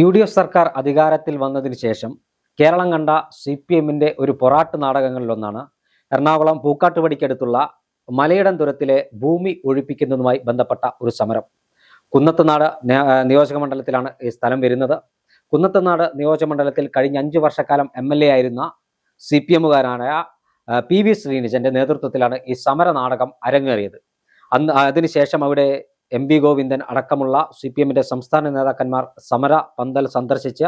UDF സർക്കാർ അധികാരത്തിൽ വന്നതിന് ശേഷം കേരളം കണ്ട CPM-ന്റെ ഒരു പൊറാട്ട് നാടകങ്ങളിലൊന്നാണ് എറണാകുളം പൂക്കാട്ടുപടിക്കടുത്തുള്ള മലയിടംതുരത്തിലെ ഭൂമി ഒഴിപ്പിക്കുന്നതുമായി ബന്ധപ്പെട്ട ഒരു സമരം. കുന്നത്തുനാട് നിയോജക മണ്ഡലത്തിലാണ് ഈ സ്ഥലം വരുന്നത്. കുന്നത്തുനാട് നിയോജക മണ്ഡലത്തിൽ കഴിഞ്ഞ 5 വർഷക്കാലം MLA ആയിരുന്ന CPM-കാരനായ PV ശ്രീനിജന്റെ നേതൃത്വത്തിലാണ് ഈ സമര നാടകം അരങ്ങേറിയത്. അതിനുശേഷം അവിടെ MB ഗോവിന്ദൻ അടക്കമുള്ള CPM-ന്റെ സംസ്ഥാന നേതാക്കന്മാർ സമര പന്തൽ സന്ദർശിച്ച്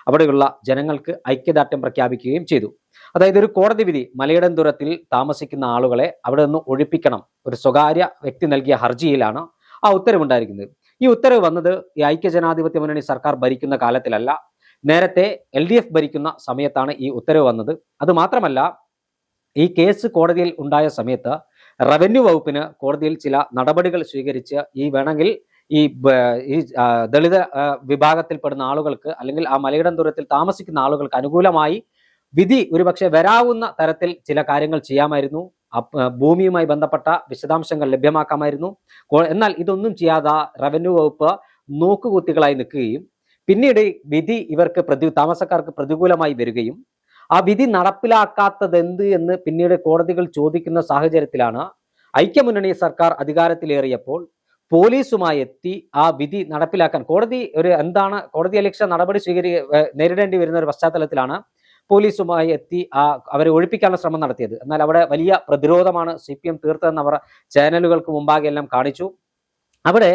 അവിടെയുള്ള ജനങ്ങൾക്ക് ഐക്യദാർഢ്യം പ്രഖ്യാപിക്കുകയും ചെയ്തു. അതായത് ഒരു കോടതി വിധി മലയിടംതുരത്തിൽ താമസിക്കുന്ന ആളുകളെ അവിടെ നിന്ന് ഒഴിപ്പിക്കണം, ഒരു സ്വകാര്യ വ്യക്തി നൽകിയ ഹർജിയിലാണ് ആ ഉത്തരവുണ്ടായിരിക്കുന്നത്. ഈ ഉത്തരവ് വന്നത് ഈ ഐക്യജനാധിപത്യ മുന്നണി സർക്കാർ ഭരിക്കുന്ന കാലത്തിലല്ല, നേരത്തെ LDF ഭരിക്കുന്ന സമയത്താണ് ഈ ഉത്തരവ് വന്നത്. അത് മാത്രമല്ല, ഈ കേസ് കോടതിയിൽ ഉണ്ടായ സമയത്ത് റവന്യൂ വകുപ്പിന് കോടതിയിൽ ചില നടപടികൾ സ്വീകരിച്ച് വേണമെങ്കിൽ ഈ ദളിത് വിഭാഗത്തിൽപ്പെടുന്ന ആളുകൾക്ക് അല്ലെങ്കിൽ ആ മലയിടംതുരത്തിൽ താമസിക്കുന്ന ആളുകൾക്ക് അനുകൂലമായി വിധി ഒരുപക്ഷെ വരാവുന്ന തരത്തിൽ ചില കാര്യങ്ങൾ ചെയ്യാമായിരുന്നു. ഭൂമിയുമായി ബന്ധപ്പെട്ട വിശദാംശങ്ങൾ ലഭ്യമാക്കാമായിരുന്നു. എന്നാൽ ഇതൊന്നും ചെയ്യാതെ റവന്യൂ വകുപ്പ് നോക്കുകുത്തികളായി നിൽക്കുകയും പിന്നീട് വിധി ഇവർക്ക് താമസക്കാർക്ക് പ്രതികൂലമായി വരികയും ആ വിധി നടപ്പിലാക്കാത്തതെന്ത് എന്ന് പിന്നീട് കോടതികൾ ചോദിക്കുന്ന സാഹചര്യത്തിലാണ് ഐക്യമുന്നണി സർക്കാർ അധികാരത്തിലേറിയപ്പോൾ പോലീസുമായി എത്തി ആ വിധി നടപ്പിലാക്കാൻ കോടതി അലക്ഷ്യ നടപടി നേരിടേണ്ടി വരുന്ന ഒരു പശ്ചാത്തലത്തിലാണ് പോലീസുമായി എത്തി അവരെ ഒഴിപ്പിക്കാനുള്ള ശ്രമം നടത്തിയത്. എന്നാൽ അവിടെ വലിയ പ്രതിരോധമാണ് CPM തീർത്തതെന്ന് അവർ ചാനലുകൾക്ക് മുമ്പാകെ എല്ലാം കാണിച്ചു. അവിടെ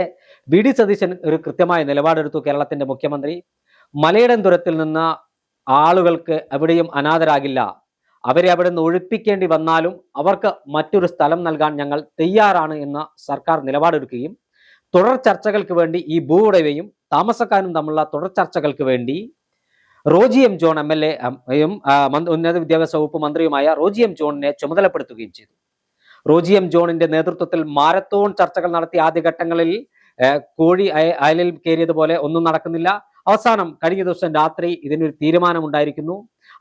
VD സതീശൻ ഒരു കൃത്യമായ നിലപാടെടുത്തു. കേരളത്തിന്റെ മുഖ്യമന്ത്രി മലയിടംതുരത്തിൽ നിന്ന് ആളുകൾക്ക് എവിടെയും അനാഥരാകില്ല, അവരെ അവിടെ നിന്ന് ഒഴിപ്പിക്കേണ്ടി വന്നാലും അവർക്ക് മറ്റൊരു സ്ഥലം നൽകാൻ ഞങ്ങൾ തയ്യാറാണ് എന്ന് സർക്കാർ നിലപാടെടുക്കുകയും തുടർ ചർച്ചകൾക്ക് വേണ്ടി ഈ ഭൂ ഉടമയും താമസക്കാരും തമ്മിലുള്ള തുടർ ചർച്ചകൾക്ക് വേണ്ടി റോജി M. ജോൺ MLA-യും ഉന്നത വിദ്യാഭ്യാസ വകുപ്പ് മന്ത്രിയുമായ റോജി M. ജോണിനെ ചുമതലപ്പെടുത്തുകയും ചെയ്തു. റോജി M. ജോണിന്റെ നേതൃത്വത്തിൽ മാരത്തോൺ ചർച്ചകൾ നടത്തിയ ആദ്യഘട്ടങ്ങളിൽ കോഴി അയലിൽ കയറിയതുപോലെ ഒന്നും നടക്കുന്നില്ല. അവസാനം കഴിഞ്ഞ ദിവസം രാത്രി ഇതിനൊരു തീരുമാനമുണ്ടായിരിക്കുന്നു.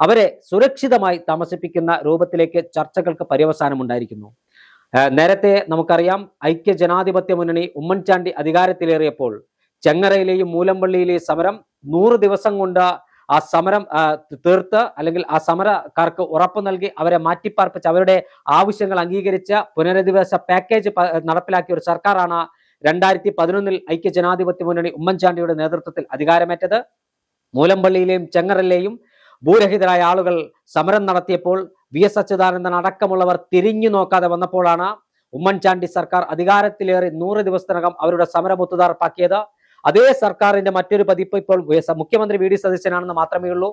അവരെ സുരക്ഷിതമായി താമസിപ്പിക്കുന്ന രൂപത്തിലേക്ക് ചർച്ചകൾക്ക് പര്യവസാനമുണ്ടായിരിക്കുന്നു. നേരത്തെ നമുക്കറിയാം, ഐക്യജനാധിപത്യ മുന്നണി ഉമ്മൻചാണ്ടി അധികാരത്തിലേറിയപ്പോൾ ചെങ്ങറയിലെയും മൂലമ്പള്ളിയിലെയും സമരം 100 ദിവസം കൊണ്ട് ആ സമരം തീർത്ത് അല്ലെങ്കിൽ ആ സമരക്കാർക്ക് ഉറപ്പ് നൽകി അവരെ മാറ്റിപ്പാർപ്പിച്ച് അവരുടെ ആവശ്യങ്ങൾ അംഗീകരിച്ച പുനരധിവാസ പാക്കേജ് നടപ്പിലാക്കിയ ഒരു സർക്കാരാണ് 2011 ഐക്യജനാധിപത്യ മുന്നണി ഉമ്മൻചാണ്ടിയുടെ നേതൃത്വത്തിൽ അധികാരമേറ്റത്. മൂലമ്പള്ളിയിലെയും ചെങ്ങറയിലെയും ഭൂരഹിതരായ ആളുകൾ സമരം നടത്തിയപ്പോൾ VS അച്യുതാനന്ദൻ അടക്കമുള്ളവർ തിരിഞ്ഞു നോക്കാതെ വന്നപ്പോഴാണ് ഉമ്മൻചാണ്ടി സർക്കാർ അധികാരത്തിലേറി 100 ദിവസത്തിനകം അവരുടെ സമരം ഒത്തുതീർപ്പാക്കിയത്. അതേ സർക്കാരിന്റെ മറ്റൊരു പതിപ്പ് ഇപ്പോൾ മുഖ്യമന്ത്രി VD സതീശനാണെന്ന് മാത്രമേ ഉള്ളൂ.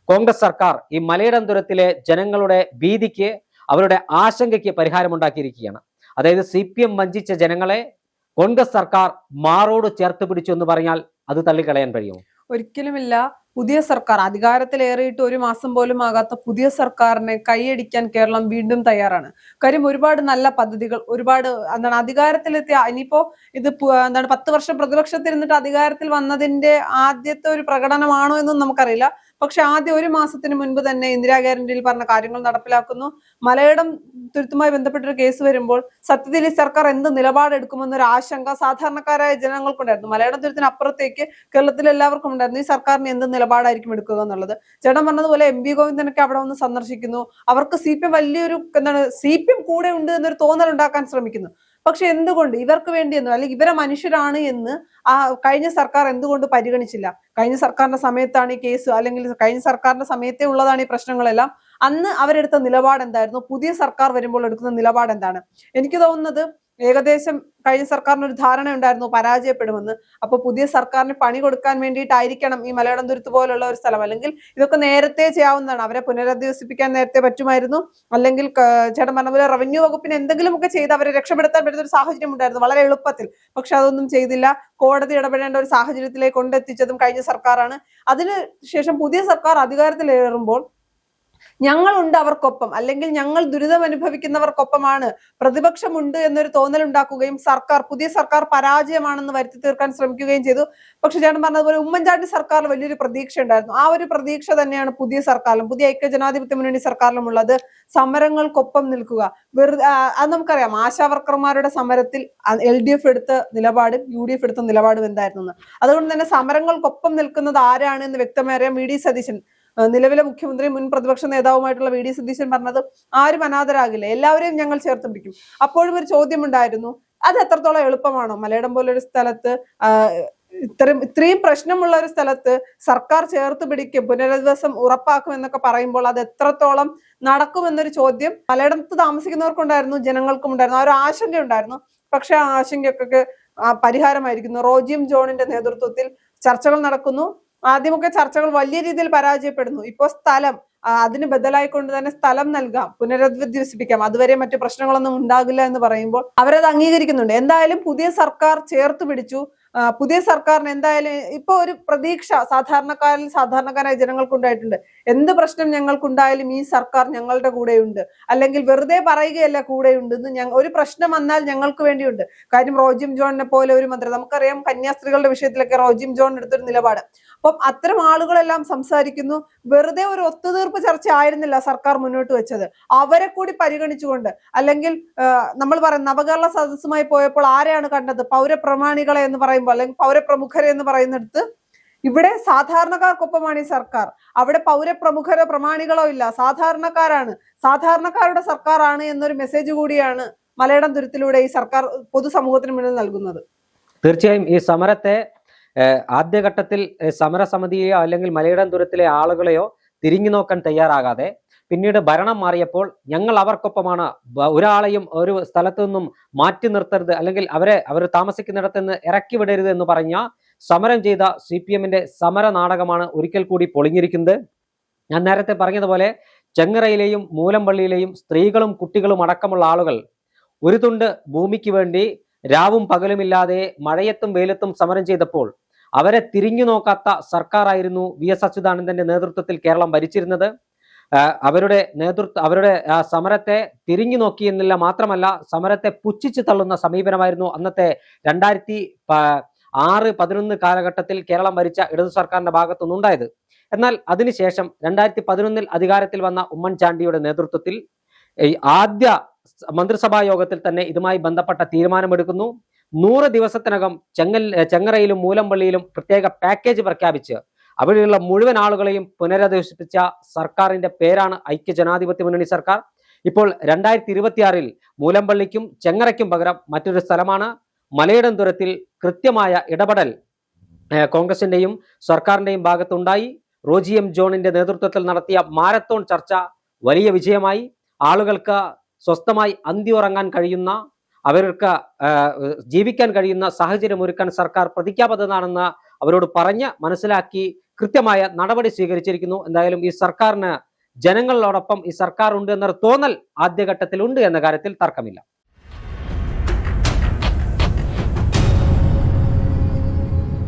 കോൺഗ്രസ് സർക്കാർ ഈ മലയിടംതുരത്തിലെ ജനങ്ങളുടെ ഭീതിക്ക്, അവരുടെ ആശങ്കയ്ക്ക് പരിഹാരമുണ്ടാക്കിയിരിക്കുകയാണ്. അതായത് CPM വഞ്ചിച്ച ജനങ്ങളെ കോൺഗ്രസ് സർക്കാർ മാറോട് ചേർത്ത് പിടിച്ചു എന്ന് പറഞ്ഞാൽ അത് തള്ളിക്കളയാൻ കഴിയുമോ? ഒരിക്കലുമില്ല. പുതിയ സർക്കാർ അധികാരത്തിലേറിയിട്ട് 1 മാസം പോലും ആകാത്ത പുതിയ സർക്കാരിനെ കൈയടിക്കാൻ കേരളം വീണ്ടും തയ്യാറാണ്. കാര്യം ഒരുപാട് നല്ല പദ്ധതികൾ, ഒരുപാട് അധികാരത്തിലെത്തിയ ഇനിയിപ്പോ ഇത് 10 വർഷം പ്രതിപക്ഷത്തിരുന്നിട്ട് അധികാരത്തിൽ വന്നതിന്റെ ആദ്യത്തെ ഒരു പ്രകടനമാണോ എന്നും നമുക്കറിയില്ല. പക്ഷെ ആദ്യ 1 മാസത്തിന് മുൻപ് തന്നെ ഇന്ദിരാ ഗ്യാരണ്ടിയിൽ പറഞ്ഞ കാര്യങ്ങൾ നടപ്പിലാക്കുന്നു. മലയിടം തുരുത്തുമായി ബന്ധപ്പെട്ടൊരു കേസ് വരുമ്പോൾ സത്യത്തിൽ ഈ സർക്കാർ എന്ത് നിലപാടെടുക്കുമെന്നൊരു ആശങ്ക സാധാരണക്കാരായ ജനങ്ങൾക്കുണ്ടായിരുന്നു. മലയിടം തുരുത്തിന് അപ്പുറത്തേക്ക് കേരളത്തിൽ എല്ലാവർക്കും ഉണ്ടായിരുന്നു ഈ സർക്കാരിന് എന്ത് നിലപാടായിരിക്കും എടുക്കുക എന്നുള്ളത്. ചേട്ടൻ പറഞ്ഞതുപോലെ MB ഗോവിന്ദനൊക്കെ അവിടെ വന്ന് സന്ദർശിക്കുന്നു. അവർക്ക് CPM വലിയൊരു CPM കൂടെ ഉണ്ട് എന്നൊരു തോന്നൽ ഉണ്ടാക്കാൻ ശ്രമിക്കുന്നു. പക്ഷെ എന്തുകൊണ്ട് ഇവർക്ക് വേണ്ടിയെന്നോ അല്ലെങ്കിൽ ഇവരെ മനുഷ്യരാണ് എന്ന് കഴിഞ്ഞ സർക്കാർ എന്തുകൊണ്ട് പരിഗണിച്ചില്ല? കഴിഞ്ഞ സർക്കാരിന്റെ സമയത്താണ് ഈ കേസ്, അല്ലെങ്കിൽ കഴിഞ്ഞ സർക്കാരിന്റെ സമയത്തേ ഉള്ളതാണ് ഈ പ്രശ്നങ്ങളെല്ലാം. അന്ന് അവരെടുത്ത നിലപാട് എന്തായിരുന്നു? പുതിയ സർക്കാർ വരുമ്പോൾ എടുക്കുന്ന നിലപാട് എന്താണ്? എനിക്ക് തോന്നുന്നത് ഏകദേശം കഴിഞ്ഞ സർക്കാരിന് ഒരു ധാരണ ഉണ്ടായിരുന്നു പരാജയപ്പെടുമെന്ന്. അപ്പൊ പുതിയ സർക്കാരിന് പണി കൊടുക്കാൻ വേണ്ടിയിട്ടായിരിക്കണം ഈ മലയിടംതുരുത്ത് പോലുള്ള ഒരു സ്ഥലം. അല്ലെങ്കിൽ ഇതൊക്കെ നേരത്തെ ചെയ്യാവുന്നതാണ്. അവരെ പുനരധിവസിപ്പിക്കാൻ നേരത്തെ പറ്റുമായിരുന്നു. അല്ലെങ്കിൽ ചേട്ടൻ പറഞ്ഞ പോലെ റവന്യൂ വകുപ്പിന് എന്തെങ്കിലുമൊക്കെ ചെയ്ത് അവരെ രക്ഷപ്പെടുത്താൻ പറ്റുന്ന ഒരു സാഹചര്യം ഉണ്ടായിരുന്നു വളരെ എളുപ്പത്തിൽ. പക്ഷെ അതൊന്നും ചെയ്തില്ല. കോടതി ഇടപെടേണ്ട ഒരു സാഹചര്യത്തിലേക്ക് കൊണ്ടെത്തിച്ചതും കഴിഞ്ഞ സർക്കാരാണ്. അതിനുശേഷം പുതിയ സർക്കാർ അധികാരത്തിലേറുമ്പോൾ ഞങ്ങളുണ്ട് അവർക്കൊപ്പം, അല്ലെങ്കിൽ ഞങ്ങൾ ദുരിതം അനുഭവിക്കുന്നവർക്കൊപ്പമാണ്, പ്രതിപക്ഷമുണ്ട് എന്നൊരു തോന്നൽ ഉണ്ടാക്കുകയും പുതിയ സർക്കാർ പരാജയമാണെന്ന് വരുത്തി തീർക്കാൻ ശ്രമിക്കുകയും ചെയ്തു. പക്ഷെ ചേട്ടൻ പറഞ്ഞതുപോലെ ഉമ്മൻചാണ്ടി സർക്കാരിൽ വലിയൊരു പ്രതീക്ഷ ഉണ്ടായിരുന്നു. ആ ഒരു പ്രതീക്ഷ തന്നെയാണ് പുതിയ സർക്കാരിലും, പുതിയ ഐക്യജനാധിപത്യ മുന്നണി സർക്കാരിലും ഉള്ളത്. സമരങ്ങൾക്കൊപ്പം നിൽക്കുക. അത് നമുക്കറിയാം, ആശാവർക്കർമാരുടെ സമരത്തിൽ LDF എടുത്ത നിലപാടും UDF എടുത്ത നിലപാടും എന്തായിരുന്നു. അതുകൊണ്ട് തന്നെ സമരങ്ങൾക്കൊപ്പം നിൽക്കുന്നത് ആരാണ് എന്ന് വ്യക്തമായി അറിയാം. VD സതീശൻ, നിലവിലെ മുഖ്യമന്ത്രി മുൻ പ്രതിപക്ഷ നേതാവുമായിട്ടുള്ള VD സതീശൻ പറഞ്ഞത് ആരും അനാഥരാകില്ല, എല്ലാവരെയും ഞങ്ങൾ ചേർത്ത് പിടിക്കും. അപ്പോഴും ഒരു ചോദ്യം ഉണ്ടായിരുന്നു, അത് എത്രത്തോളം എളുപ്പമാണോ? മലയിടം പോലൊരു സ്ഥലത്ത്, ഇത്രയും പ്രശ്നമുള്ള ഒരു സ്ഥലത്ത് സർക്കാർ ചേർത്ത് പിടിക്കും, പുനരധിവാസം ഉറപ്പാക്കും എന്നൊക്കെ പറയുമ്പോൾ അത് എത്രത്തോളം നടക്കുമെന്നൊരു ചോദ്യം മലയിടത്ത് താമസിക്കുന്നവർക്കുണ്ടായിരുന്നു, ജനങ്ങൾക്കും ഉണ്ടായിരുന്നു. ആ ഒരു ആശങ്ക ഉണ്ടായിരുന്നു. പക്ഷെ ആ ആശങ്കയൊക്കെ പരിഹാരമായിരിക്കുന്നു. റോജി ജോണിന്റെ നേതൃത്വത്തിൽ ചർച്ചകൾ നടക്കുന്നു. ആദ്യമൊക്കെ ചർച്ചകൾ വലിയ രീതിയിൽ പരാജയപ്പെടുന്നു. ഇപ്പോൾ സ്ഥലം, അതിന് ബദലായിക്കൊണ്ട് തന്നെ സ്ഥലം നൽകാം, പുനരധിവസിപ്പിക്കാം, അതുവരെ മറ്റു പ്രശ്നങ്ങളൊന്നും ഉണ്ടാകില്ല എന്ന് പറയുമ്പോൾ അവരത് അംഗീകരിക്കുന്നുണ്ട്. എന്തായാലും പുതിയ സർക്കാർ ചേർത്ത് പിടിച്ചു. പുതിയ സർക്കാരിന് എന്തായാലും ഇപ്പൊ ഒരു പ്രതീക്ഷ സാധാരണക്കാരായ ജനങ്ങൾക്കുണ്ടായിട്ടുണ്ട്. എന്ത് പ്രശ്നം ഞങ്ങൾക്കുണ്ടായാലും ഈ സർക്കാർ ഞങ്ങളുടെ കൂടെയുണ്ട്, അല്ലെങ്കിൽ വെറുതെ പറയുകയല്ല കൂടെയുണ്ട് എന്ന്. ഒരു പ്രശ്നം വന്നാൽ ഞങ്ങൾക്ക് വേണ്ടിയുണ്ട്. കാര്യം റോജി ജോണിനെ പോലെ ഒരു മന്ത്രി, നമുക്കറിയാം കന്യാസ്ത്രീകളുടെ വിഷയത്തിലൊക്കെ റോജി ജോൺ എടുത്തൊരു നിലപാട്. അപ്പം അത്തരം ആളുകളെല്ലാം സംസാരിക്കുന്നു. വെറുതെ ഒരു ഒത്തുതീർപ്പ് ചർച്ച ആയിരുന്നില്ല സർക്കാർ മുന്നോട്ട് വെച്ചത്. അവരെ കൂടി പരിഗണിച്ചുകൊണ്ട്, അല്ലെങ്കിൽ നമ്മൾ പറയും നവകേരള സദസ്സുമായി പോയപ്പോൾ ആരെയാണ് കണ്ടത്? പൗരപ്രമാണികളെ എന്ന് പറയുമ്പോൾ, അല്ലെങ്കിൽ പൗരപ്രമുഖരെ എന്ന് പറയുന്നിടത്ത് ഇവിടെ സാധാരണക്കാർക്കൊപ്പമാണ് ഈ സർക്കാർ. അവിടെ പൗരപ്രമുഖരോ പ്രമാണികളോ ഇല്ല, സാധാരണക്കാരാണ്, സാധാരണക്കാരുടെ സർക്കാരാണ് എന്നൊരു മെസ്സേജ് കൂടിയാണ് മലയിടം തുരുത്തിലൂടെ ഈ സർക്കാർ പൊതുസമൂഹത്തിന് മുന്നിൽ നൽകുന്നത്. തീർച്ചയായും ഈ സമരത്തെ ആദ്യഘട്ടത്തിൽ സമരസമിതിയെയോ അല്ലെങ്കിൽ മലയിടം തുരത്തിലെ ആളുകളെയോ തിരിഞ്ഞു നോക്കാൻ തയ്യാറാകാതെ പിന്നീട് ഭരണം മാറിയപ്പോൾ ഞങ്ങൾ അവർക്കൊപ്പമാണ്, ഒരാളെയും ഒരു സ്ഥലത്തു നിന്നും മാറ്റി നിർത്തരുത്, അല്ലെങ്കിൽ അവർ താമസിക്കുന്നിടത്ത് നിന്ന് ഇറക്കി വിടരുത് എന്ന് പറഞ്ഞ സമരം ചെയ്ത CPM-ന്റെ സമര നാടകമാണ് ഒരിക്കൽ കൂടി പൊളിഞ്ഞിരിക്കുന്നത്. ഞാൻ നേരത്തെ പറഞ്ഞതുപോലെ ചെങ്ങറയിലെയും മൂലമ്പള്ളിയിലെയും സ്ത്രീകളും കുട്ടികളും അടക്കമുള്ള ആളുകൾ ഒരു തുണ്ട് ഭൂമിക്ക് വേണ്ടി രാവും പകലുമില്ലാതെ മഴയത്തും വെയിലത്തും സമരം ചെയ്തപ്പോൾ അവരെ തിരിഞ്ഞു നോക്കാത്ത സർക്കാരായിരുന്നു VS അച്യുതാനന്ദന്റെ നേതൃത്വത്തിൽ കേരളം ഭരിച്ചിരുന്നത്. അവരുടെ സമരത്തെ തിരിഞ്ഞു നോക്കിയെന്നില്ല, മാത്രമല്ല സമരത്തെ പുച്ഛിച്ചു തള്ളുന്ന സമീപനമായിരുന്നു അന്നത്തെ 2006-11 കാലഘട്ടത്തിൽ കേരളം ഭരിച്ച ഇടതു സർക്കാരിന്റെ ഭാഗത്തുനിന്നുണ്ടായത്. എന്നാൽ അതിനുശേഷം 2011 അധികാരത്തിൽ വന്ന ഉമ്മൻചാണ്ടിയുടെ നേതൃത്വത്തിൽ ആദ്യ മന്ത്രിസഭാ യോഗത്തിൽ തന്നെ ഇതുമായി ബന്ധപ്പെട്ട തീരുമാനമെടുക്കുന്നു. 100 ദിവസത്തിനകം ചെങ്ങറയിലും മൂലമ്പള്ളിയിലും പ്രത്യേക പാക്കേജ് പ്രഖ്യാപിച്ച് അവിടെയുള്ള മുഴുവൻ ആളുകളെയും പുനരധിവസിപ്പിച്ച സർക്കാരിന്റെ പേരാണ് ഐക്യജനാധിപത്യ മുന്നണി സർക്കാർ. ഇപ്പോൾ 2026-ൽ മൂലമ്പള്ളിക്കും ചെങ്ങറയ്ക്കും പകരം മറ്റൊരു സ്ഥലമാണ്. മലയിടം തുരത്തിൽ കൃത്യമായ ഇടപെടൽ കോൺഗ്രസിന്റെയും സർക്കാരിന്റെയും ഭാഗത്തുണ്ടായി. റോജി ജോണിന്റെ നേതൃത്വത്തിൽ നടത്തിയ മാരത്തോൺ ചർച്ച വലിയ വിജയമായി. ആളുകൾക്ക് സ്വസ്ഥമായി അന്തിയുറങ്ങാൻ കഴിയുന്ന, അവർക്ക് ജീവിക്കാൻ കഴിയുന്ന സാഹചര്യം ഒരുക്കാൻ സർക്കാർ പ്രതിജ്ഞാബദ്ധമാണെന്ന് അവരോട് പറഞ്ഞ് മനസ്സിലാക്കി കൃത്യമായ നടപടി സ്വീകരിച്ചിരിക്കുന്നു. എന്തായാലും ഈ സർക്കാരിന് ജനങ്ങളോടൊപ്പം ഈ സർക്കാർ ഉണ്ട് എന്നൊരു തോന്നൽ ആദ്യഘട്ടത്തിൽ ഉണ്ട് എന്ന കാര്യത്തിൽ തർക്കമില്ല.